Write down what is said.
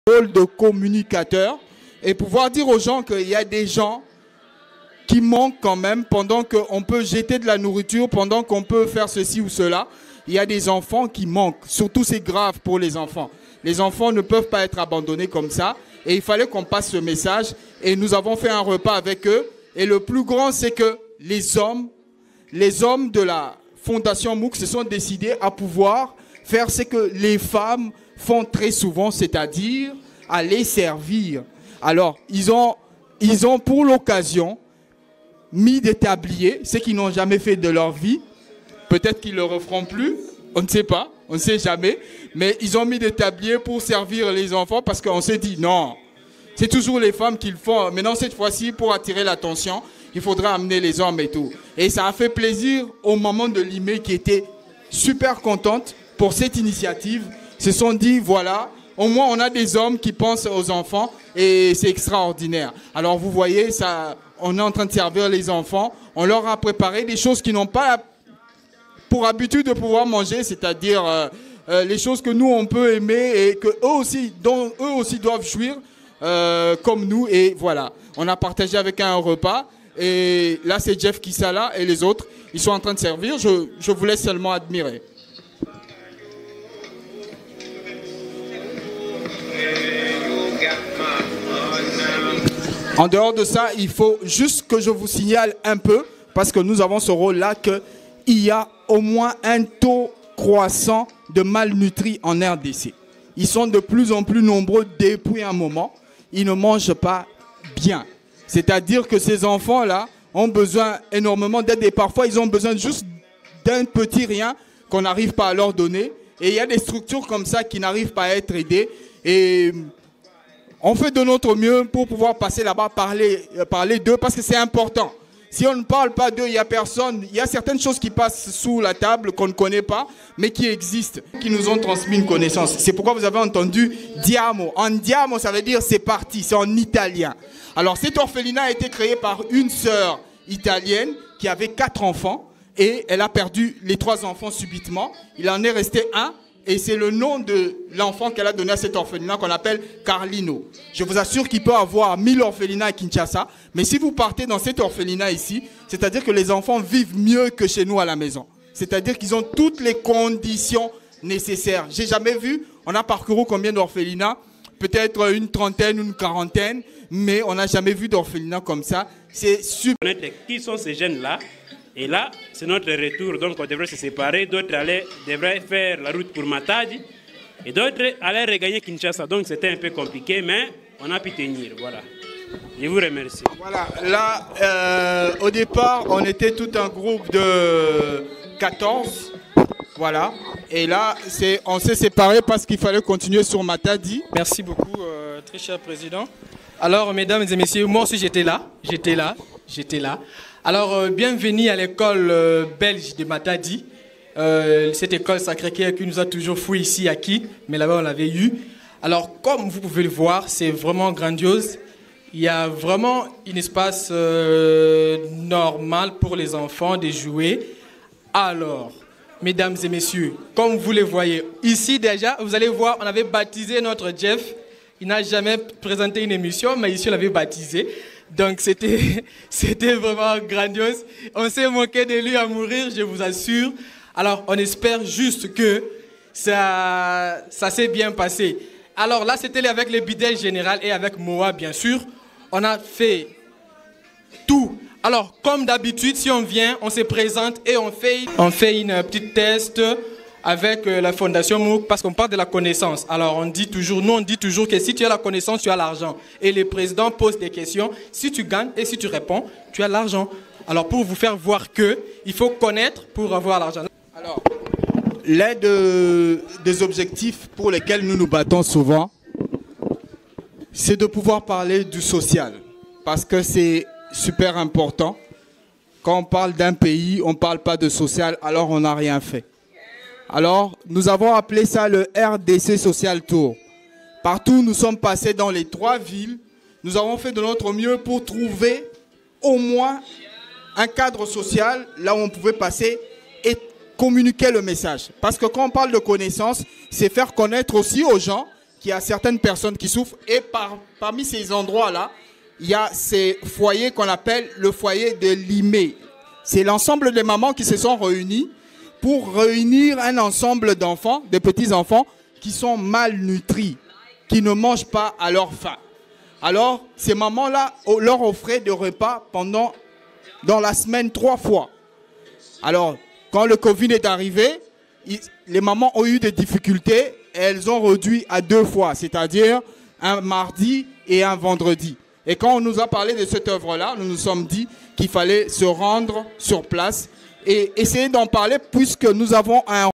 rôle de communicateur et pouvoir dire aux gens qu'il y a des gens qui manquent quand même pendant qu'on peut jeter de la nourriture, pendant qu'on peut faire ceci ou cela. Il y a des enfants qui manquent. Surtout, c'est grave pour les enfants. Les enfants ne peuvent pas être abandonnés comme ça. Et il fallait qu'on passe ce message. Et nous avons fait un repas avec eux. Et le plus grand, c'est que les hommes de la Fondation MOOC se sont décidés à pouvoir faire ce que les femmes font très souvent, c'est-à-dire aller servir. Alors, ils ont pour l'occasion mis des tabliers, ce qu'ils n'ont jamais fait de leur vie. Peut-être qu'ils ne le referont plus, on ne sait pas, on ne sait jamais. Mais ils ont mis des tabliers pour servir les enfants parce qu'on s'est dit non, c'est toujours les femmes qui le font. Maintenant, cette fois-ci, pour attirer l'attention, il faudra amener les hommes et tout. Et ça a fait plaisir aux mamans de Limay qui étaient super contentes pour cette initiative. Se sont dit, voilà, au moins on a des hommes qui pensent aux enfants et c'est extraordinaire. Alors vous voyez, ça, on est en train de servir les enfants. On leur a préparé des choses qui n'ont pas pour habitude de pouvoir manger, c'est-à-dire les choses que nous on peut aimer et que dont eux aussi doivent jouir comme nous. Et voilà, on a partagé avec un repas. Et là, c'est Jeff Kissala et les autres. Ils sont en train de servir. Je vous laisse seulement admirer. En dehors de ça, il faut juste que je vous signale un peu, parce que nous avons ce rôle-là, qu'il y a au moins un taux croissant de malnutris en RDC. Ils sont de plus en plus nombreux depuis un moment. Ils ne mangent pas bien. C'est-à-dire que ces enfants-là ont besoin énormément d'aide et parfois ils ont besoin juste d'un petit rien qu'on n'arrive pas à leur donner. Et il y a des structures comme ça qui n'arrivent pas à être aidées. Et on fait de notre mieux pour pouvoir passer là-bas, parler d'eux parce que c'est important. Si on ne parle pas d'eux, il n'y a personne. Il y a certaines choses qui passent sous la table qu'on ne connaît pas, mais qui existent, qui nous ont transmis une connaissance. C'est pourquoi vous avez entendu Diamo. En Diamo, ça veut dire c'est parti, c'est en italien. Alors cet orphelinat a été créé par une sœur italienne qui avait 4 enfants et elle a perdu les 3 enfants subitement. Il en est resté un. Et c'est le nom de l'enfant qu'elle a donné à cet orphelinat qu'on appelle Carlino. Je vous assure qu'il peut avoir 1000 orphelinats à Kinshasa. Mais si vous partez dans cet orphelinat ici, c'est-à-dire que les enfants vivent mieux que chez nous à la maison. C'est-à-dire qu'ils ont toutes les conditions nécessaires. J'ai jamais vu, on a parcouru combien d'orphelinats? Peut-être une trentaine, une quarantaine. Mais on n'a jamais vu d'orphelinat comme ça. C'est super. Qui sont ces jeunes-là? Et là, c'est notre retour, donc on devrait se séparer. D'autres devraient faire la route pour Matadi et d'autres allaient regagner Kinshasa. Donc c'était un peu compliqué, mais on a pu tenir. Voilà. Je vous remercie. Voilà, là, au départ, on était tout un groupe de 14. Voilà. Et là, on s'est séparés parce qu'il fallait continuer sur Matadi. Merci beaucoup, très cher président. Alors, mesdames et messieurs, moi aussi j'étais là. Alors, bienvenue à l'école belge de Matadi. Cette école Sacré-Cœur qui nous a toujours fouillé ici à Kin, mais là-bas on l'avait eu. Alors, comme vous pouvez le voir, c'est vraiment grandiose. Il y a vraiment un espace normal pour les enfants de jouer. Alors, mesdames et messieurs, comme vous le voyez, ici déjà, vous allez voir, on avait baptisé notre Jeff. Il n'a jamais présenté une émission, mais ici on l'avait baptisé. Donc c'était vraiment grandiose. On s'est moqué de lui à mourir, je vous assure. Alors on espère juste que ça s'est bien passé. Alors là c'était avec le bidel général et avec Moa bien sûr. On a fait tout. Alors comme d'habitude si on vient, on se présente et on fait une petite test avec la Fondation MOOC parce qu'on parle de la connaissance. Alors on dit toujours que si tu as la connaissance, tu as l'argent. Et le président pose des questions. Si tu gagnes et si tu réponds, tu as l'argent. Alors pour vous faire voir il faut connaître pour avoir l'argent. Alors, l'un des objectifs pour lesquels nous nous battons souvent, c'est de pouvoir parler du social. Parce que c'est super important. Quand on parle d'un pays, on ne parle pas de social, alors on n'a rien fait. Alors, nous avons appelé ça le RDC Social Tour. Partout où nous sommes passés dans les 3 villes, nous avons fait de notre mieux pour trouver au moins un cadre social là où on pouvait passer et communiquer le message. Parce que quand on parle de connaissance, c'est faire connaître aussi aux gens qu'il y a certaines personnes qui souffrent. Et parmi ces endroits-là, il y a ces foyers qu'on appelle le foyer de Limé. C'est l'ensemble des mamans qui se sont réunies pour réunir un ensemble d'enfants, de petits-enfants, qui sont malnutris, qui ne mangent pas à leur faim. Alors, ces mamans-là leur offraient des repas dans la semaine 3 fois. Alors, quand le Covid est arrivé, les mamans ont eu des difficultés et elles ont réduit à 2 fois, c'est-à-dire un mardi et un vendredi. Et quand on nous a parlé de cette œuvre-là, nous nous sommes dit qu'il fallait se rendre sur place et essayer d'en parler puisque nous avons un